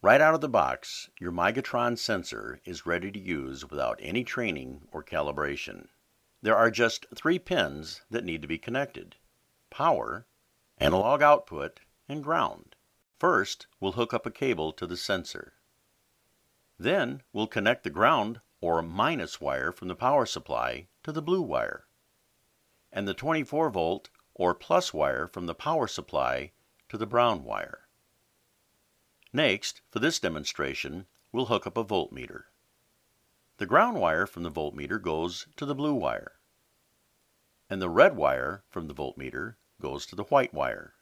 Right out of the box, your Migatron sensor is ready to use without any training or calibration. There are just 3 pins that need to be connected: power, analog output, and ground. First, we'll hook up a cable to the sensor. Then, we'll connect the ground or minus wire from the power supply to the blue wire, and the 24 volt or plus wire from the power supply to the brown wire. Next, for this demonstration, we'll hook up a voltmeter. The ground wire from the voltmeter goes to the blue wire, and the red wire from the voltmeter goes to the white wire.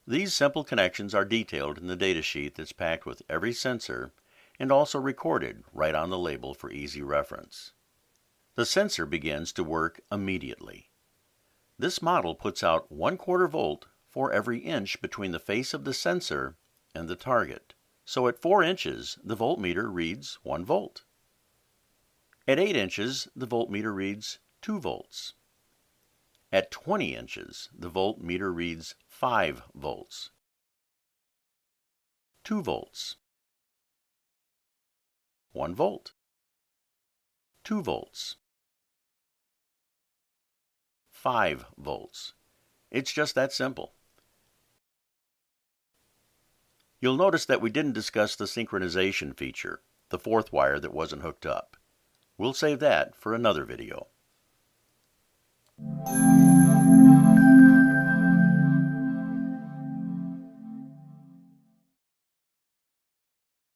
These simple connections are detailed in the datasheet that's packed with every sensor and also recorded right on the label for easy reference. The sensor begins to work immediately. This model puts out 1/4 volt for every inch between the face of the sensor and the target. So at 4 inches, the voltmeter reads 1 volt. At 8 inches, the voltmeter reads 2 volts. At 20 inches, the voltmeter reads 5 volts. 2 volts. 1 volt. 2 volts. 5 volts. It's just that simple. You'll notice that we didn't discuss the synchronization feature, the 4th wire that wasn't hooked up. We'll save that for another video.